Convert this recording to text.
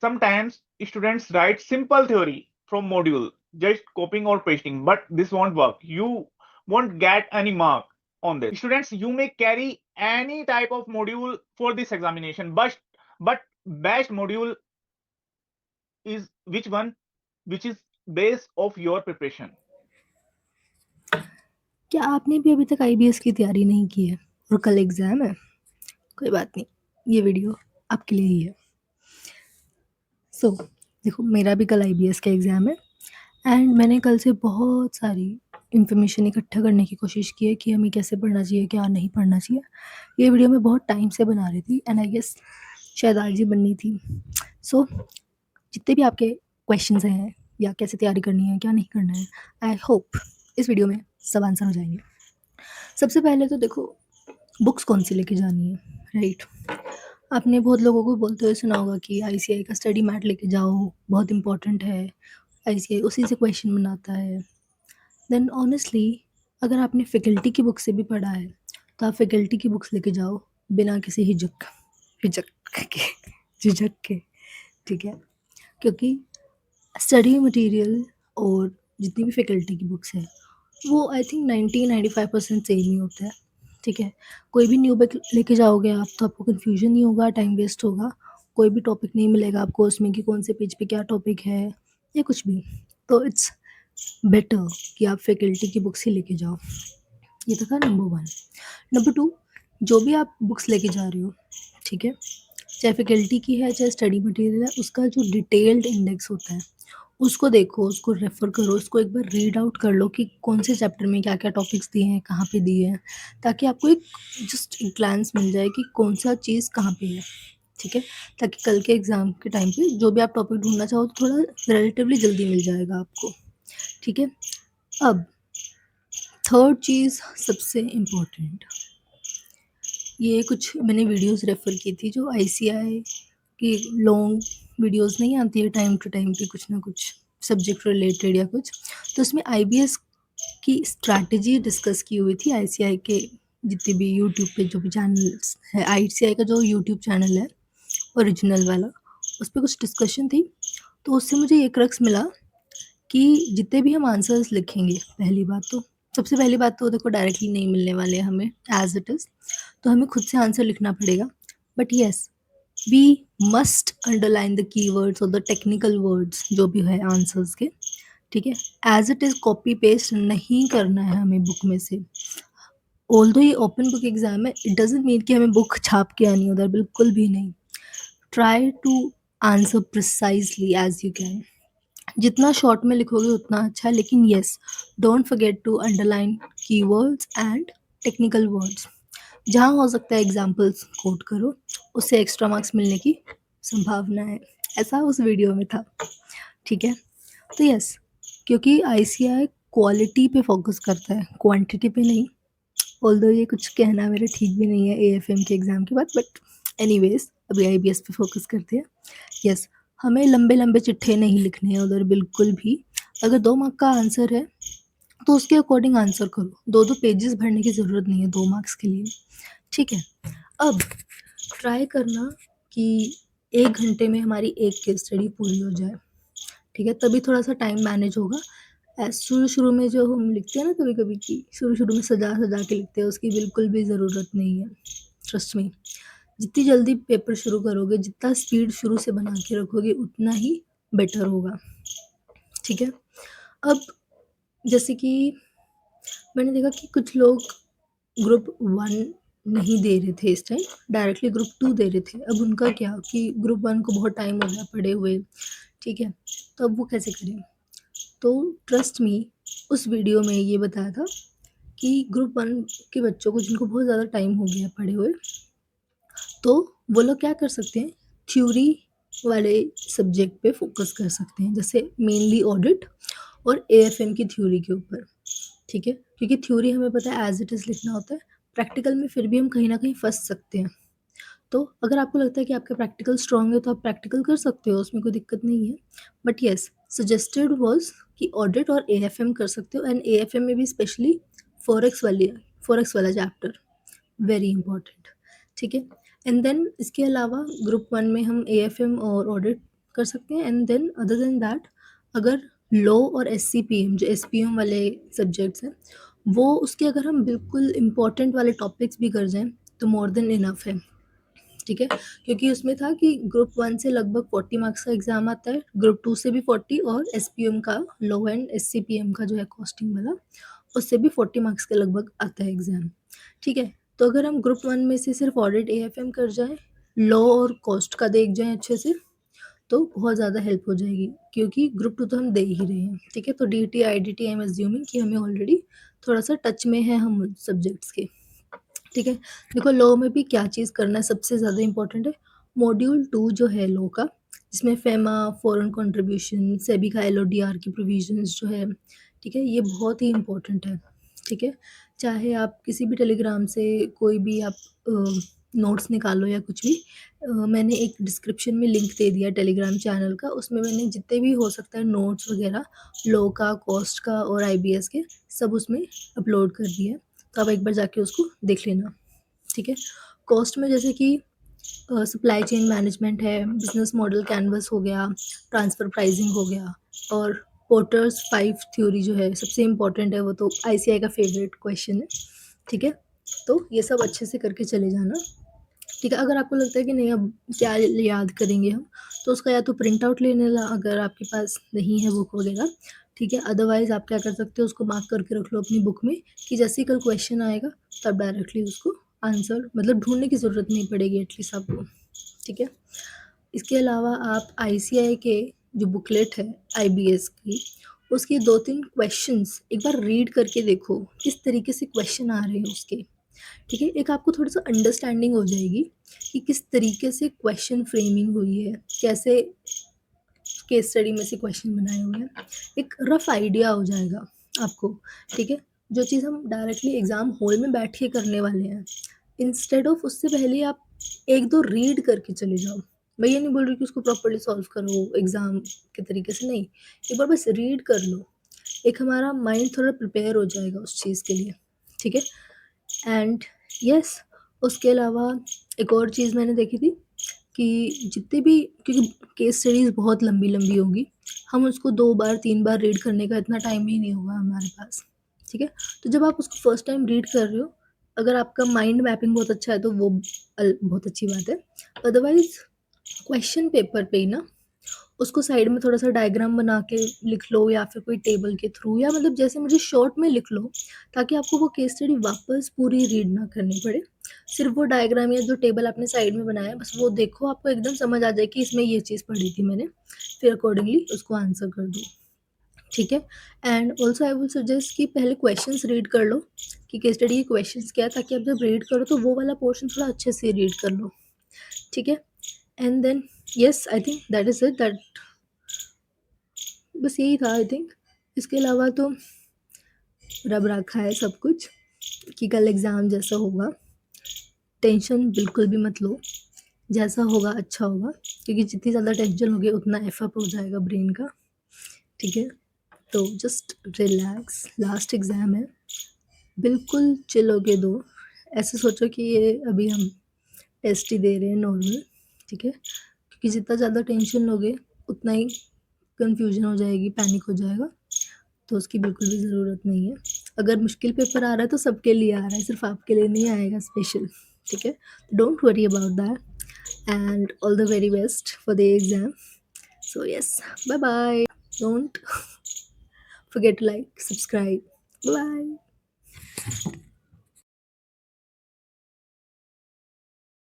Sometimes students write simple theory from module, just copying or pasting, but this won't work. You won't get any mark on this. Students, you may carry any type of module for this examination, but best module is which one, which is base of your preparation. क्या आपने भी अभी तक IBS की तैयारी नहीं की है और कल एग्ज़ाम है? कोई बात नहीं, ये वीडियो आपके लिए ही है। सो देखो, मेरा भी कल आईबीएस का एग्ज़ाम है एंड मैंने कल से बहुत सारी इन्फॉर्मेशन इकट्ठा करने की कोशिश की है कि हमें कैसे पढ़ना चाहिए, क्या नहीं पढ़ना चाहिए। ये वीडियो मैं बहुत टाइम से बना रही थी एंड आई गेस शायद आज ही बननी थी। सो जितने भी आपके क्वेश्चंस हैं या कैसे तैयारी करनी है, क्या नहीं करना है, आई होप इस वीडियो में सब आंसर हो जाएंगे। सबसे पहले तो देखो, बुक्स कौन सी लेके जानी है, राइट? आपने बहुत लोगों को बोलते हुए सुना होगा कि आईसीआई का स्टडी मैट लेके जाओ, बहुत इंपॉर्टेंट है, आईसीआई उसी से क्वेश्चन बनाता है। देन ऑनेस्टली, अगर आपने फैकल्टी की बुक से भी पढ़ा है तो आप फैकल्टी की बुक्स लेके जाओ, बिना किसी हिचक हिचक के झिझक के, ठीक है? क्योंकि स्टडी मटेरियल और जितनी भी फैकल्टी की बुक्स है वो आई थिंक 90-95% सेम ही होता है, ठीक है? कोई भी न्यू बुक लेके जाओगे आप तो आपको कन्फ्यूजन नहीं होगा, टाइम वेस्ट होगा, कोई भी टॉपिक नहीं मिलेगा आपको उसमें कि कौन से पेज पे क्या टॉपिक है या कुछ भी। तो इट्स बेटर कि आप फैकल्टी की बुक्स ही लेके जाओ। ये तो था नंबर वन। नंबर टू, जो भी आप बुक्स लेके जा रहे हो, ठीक है, चाहे फैकल्टी की है चाहे स्टडी मटेरियल है, उसका जो डिटेल्ड इंडेक्स होता है उसको देखो, उसको रेफ़र करो, उसको एक बार रीड आउट कर लो कि कौन से चैप्टर में क्या क्या टॉपिक्स दिए हैं, कहाँ पे दिए हैं, ताकि आपको एक जस्ट एक ग्लांस मिल जाए कि कौन सा चीज़ कहाँ पे है, ठीक है? ताकि कल के एग्ज़ाम के टाइम पे जो भी आप टॉपिक ढूंढना चाहो तो थोड़ा रिलेटिवली जल्दी मिल जाएगा आपको, ठीक है? अब थर्ड चीज़ सबसे इम्पोर्टेंट, ये कुछ मैंने वीडियोस रेफ़र की थी जो आईसीआई की लॉन्ग वीडियोस नहीं आती है टाइम टू टाइम पे, कुछ ना कुछ सब्जेक्ट रिलेटेड या कुछ, तो उसमें आईबीएस की स्ट्रैटेजी डिस्कस की हुई थी। आईसीआई के जितने भी यूट्यूब पे जो भी चैनल्स है, आईसीआई का जो यूट्यूब चैनल है ओरिजिनल वाला, उस पर कुछ डिस्कशन थी। तो उससे मुझे ये क्रक्स मिला कि जितने भी हम आंसर्स लिखेंगे, पहली बात तो, सबसे पहली बात तो देखो, डायरेक्टली नहीं मिलने वाले हैं हमें एज इट इज़, तो हमें खुद से आंसर लिखना पड़ेगा। But yes, we must underline the keywords और द टेक्निकल वर्ड्स जो भी है आंसर्स के, ठीक है? As it is copy paste नहीं करना है हमें बुक में से। ऑल्दो ये ओपन बुक एग्जाम है, इट डजेंट मीन कि हमें बुक छाप के आनी है उधर, बिल्कुल भी नहीं। Try to answer precisely as you can, जितना शॉर्ट में लिखोगे उतना अच्छा है, लेकिन yes, don't forget to underline keywords and technical words. जहाँ हो सकता है एग्जाम्पल्स कोट करो, उससे एक्स्ट्रा मार्क्स मिलने की संभावना है। ऐसा उस वीडियो में था, ठीक है? तो यस, क्योंकि आईसीआई क्वालिटी पे फोकस करता है, क्वांटिटी पे नहीं। ऑल्दो ये कुछ कहना मेरा ठीक भी नहीं है एएफएम के एग्ज़ाम के बाद, बट एनीवेज अभी आईबीएस पे फोकस करते हैं। यस, हमें लंबे लंबे चिट्ठे नहीं लिखने हैं उधर बिल्कुल भी। अगर 2 मार्क का आंसर है तो उसके अकॉर्डिंग आंसर करो, 2-2 पेजेस भरने की ज़रूरत नहीं है 2 मार्क्स के लिए, ठीक है? अब ट्राई करना कि 1 घंटे में हमारी एक केस स्टडी पूरी हो जाए, ठीक है? तभी थोड़ा-सा टाइम मैनेज होगा। शुरू-शुरू में जो हम लिखते हैं ना कभी-कभी, कि शुरू-शुरू में सजा-सजा के लिखते हैं, उसकी बिल्कुल भी ज़रूरत नहीं है। ट्रस्ट मी, जितनी जल्दी पेपर शुरू करोगे, जितना स्पीड शुरू से बना के रखोगे, उतना ही बेटर होगा, ठीक है? अब जैसे कि मैंने देखा कि कुछ लोग ग्रुप 1 नहीं दे रहे थे इस टाइम, डायरेक्टली ग्रुप 2 दे रहे थे। अब उनका क्या कि ग्रुप 1 को बहुत टाइम हो गया पढ़े हुए, ठीक है? तो अब वो कैसे करें? तो ट्रस्ट मी, उस वीडियो में ये बताया था कि ग्रुप 1 के बच्चों को जिनको बहुत ज़्यादा टाइम हो गया पढ़े हुए, तो वो लोग क्या कर सकते हैं, थ्योरी वाले सब्जेक्ट पे फोकस कर सकते हैं, जैसे मेनली ऑडिट और एएफएम की थ्योरी के ऊपर, ठीक है? क्योंकि थ्योरी हमें पता है एज इट इज़ लिखना होता है, प्रैक्टिकल में फिर भी हम कहीं ना कहीं फंस सकते हैं। तो अगर आपको लगता है कि आपका प्रैक्टिकल स्ट्रॉन्ग है तो आप प्रैक्टिकल कर सकते हो, उसमें कोई दिक्कत नहीं है। बट येस, सजेस्टेड वाज कि ऑडिट और एएफएम कर सकते हो, एंड एएफएम में भी स्पेशली फॉरेक्स वाला चैप्टर वेरी इंपॉर्टेंट, ठीक है? एंड देन इसके अलावा ग्रुप 1 में हम एएफएम और ऑडिट कर सकते हैं। And then other than that, अगर लॉ और SCPM जो SPM वाले सब्जेक्ट्स हैं, वो उसके अगर हम बिल्कुल इम्पोर्टेंट वाले टॉपिक्स भी कर जाएँ तो मोर देन इनफ है, ठीक है। क्योंकि उसमें था कि ग्रुप 1 से लगभग 40 मार्क्स का एग्ज़ाम आता है, ग्रुप 2 से भी 40 और SPM का लॉ एंड SCPM का जो है कॉस्टिंग वाला, उससे भी 40 मार्क्स के लगभग आता है एग्ज़ाम, ठीक है। तो अगर हम ग्रुप 1 में से सिर्फ ऑडिट AFM कर जाएँ, लॉ और कॉस्ट का देख जाएँ अच्छे से, तो बहुत ज़्यादा हेल्प हो जाएगी, क्योंकि ग्रुप 2 तो हम दे ही रहे हैं, ठीक है। तो DT, IDT I am assuming कि हमें ऑलरेडी थोड़ा-सा टच में है हम उन सब्जेक्ट्स के, ठीक है। देखो लॉ में भी क्या चीज़ करना है सबसे ज़्यादा इम्पोर्टेंट है, मॉड्यूल 2 जो है लॉ का, जिसमें फेमा, फॉरेन कंट्रीब्यूशन, सेबी का LODR की प्रोविजंस जो है, ठीक है, ये बहुत ही इम्पोर्टेंट है, ठीक है। चाहे आप किसी भी टेलीग्राम से कोई भी आप नोट्स निकालो या कुछ भी, मैंने एक डिस्क्रिप्शन में लिंक दे दिया टेलीग्राम चैनल का, उसमें मैंने जितने भी हो सकता है नोट्स वगैरह लॉ का, कॉस्ट का और IBS के, सब उसमें अपलोड कर दिया है, तो आप एक बार जाके उसको देख लेना, ठीक है। कॉस्ट में जैसे कि सप्लाई चेन मैनेजमेंट है, बिजनेस मॉडल कैनवस हो गया, ट्रांसफ़र प्राइसिंग हो गया, और पोर्टर्स 5 थ्योरी जो है सबसे इम्पोर्टेंट है, वो तो ICI का फेवरेट क्वेश्चन है, ठीक है। तो ये सब अच्छे से करके चले जाना, ठीक है। अगर आपको लगता है कि नहीं अब क्या याद करेंगे हम, तो उसका या तो प्रिंट आउट ले लेना अगर आपके पास नहीं है बुक वगैरह, ठीक है। अदरवाइज़ आप क्या कर सकते हो, उसको मार्क करके रख लो अपनी बुक में कि जैसे ही कल क्वेश्चन आएगा तब डायरेक्टली उसको आंसर मतलब ढूँढने की ज़रूरत नहीं पड़ेगी एटलीस्ट आपको, ठीक है। इसके अलावा आप ICI के जो बुकलेट है IBS की, उसके 2-3 क्वेश्चंस एक बार रीड करके देखो, किस तरीके से क्वेश्चन आ रहे हैं उसके, ठीक है। एक आपको थोड़ा-सा अंडरस्टैंडिंग हो जाएगी कि किस तरीके से क्वेश्चन फ्रेमिंग हुई है, कैसे केस स्टडी में से क्वेश्चन बनाए हुए हैं, एक रफ आइडिया हो जाएगा आपको, ठीक है। जो चीज़ हम डायरेक्टली एग्ज़ाम हॉल में बैठ के करने वाले हैं, इंस्टेड ऑफ उससे पहले आप 1-2 रीड करके चले जाओ। मैं ये नहीं बोल रही कि उसको प्रॉपर्ली सॉल्व करो एग्ज़ाम के तरीके से, नहीं, एक बार बस रीड कर लो, एक हमारा माइंड थोड़ा प्रिपेयर हो जाएगा उस चीज़ के लिए, ठीक है। एंड यस, उसके अलावा एक और चीज़ मैंने देखी थी कि जितने भी, क्योंकि केस स्टडीज़ बहुत लंबी-लंबी होंगी, हम उसको 2 बार 3 बार रीड करने का इतना टाइम ही नहीं होगा हमारे पास, ठीक है। तो जब आप उसको फर्स्ट टाइम रीड कर रहे हो, अगर आपका माइंड मैपिंग बहुत अच्छा है तो वो बहुत अच्छी बात है। अदरवाइज़ क्वेश्चन पेपर पे ही ना उसको साइड में थोड़ा-सा डायग्राम बना के लिख लो, या फिर कोई टेबल के थ्रू, या मतलब जैसे मुझे शॉर्ट में लिख लो, ताकि आपको वो केस स्टडी वापस पूरी रीड ना करनी पड़े। सिर्फ़ वो डायग्राम या जो टेबल आपने साइड में बनाया है, बस वो देखो, आपको एकदम समझ आ जाए कि इसमें ये चीज़ पढ़ी थी मैंने, फिर अकॉर्डिंगली उसको आंसर कर दो, ठीक है। And also I will suggest कि पहले क्वेश्चंस रीड कर लो कि केस स्टडी के क्वेश्चंस क्या है, ताकि आप जब रीड करो तो वो वाला पोर्शन थोड़ा अच्छे से रीड कर लो, ठीक है। And then yes, I think that is it, that बस यही था आई थिंक। इसके अलावा तो रब रखा है सब कुछ कि कल एग्ज़ाम जैसा होगा, टेंशन बिल्कुल भी मत लो, जैसा होगा अच्छा होगा, क्योंकि जितनी ज़्यादा टेंशन होगी उतना एफअप हो जाएगा ब्रेन का, ठीक है। तो जस्ट रिलैक्स, लास्ट एग्ज़ाम है, बिल्कुल चिल होके दो, ऐसे सोचो कि ये अभी हम टेस्ट ही दे रहे हैं नॉर्मल, ठीक है। क्योंकि जितना ज़्यादा टेंशन लोगे उतना ही कन्फ्यूजन हो जाएगी, पैनिक हो जाएगा, तो उसकी बिल्कुल भी ज़रूरत नहीं है। अगर मुश्किल पेपर आ रहा है तो सबके लिए आ रहा है, सिर्फ़ आपके लिए नहीं आएगा स्पेशल, ठीक है। Don't worry about that and all the very best for the exam. So yes, bye bye, don't forget to like, subscribe, bye.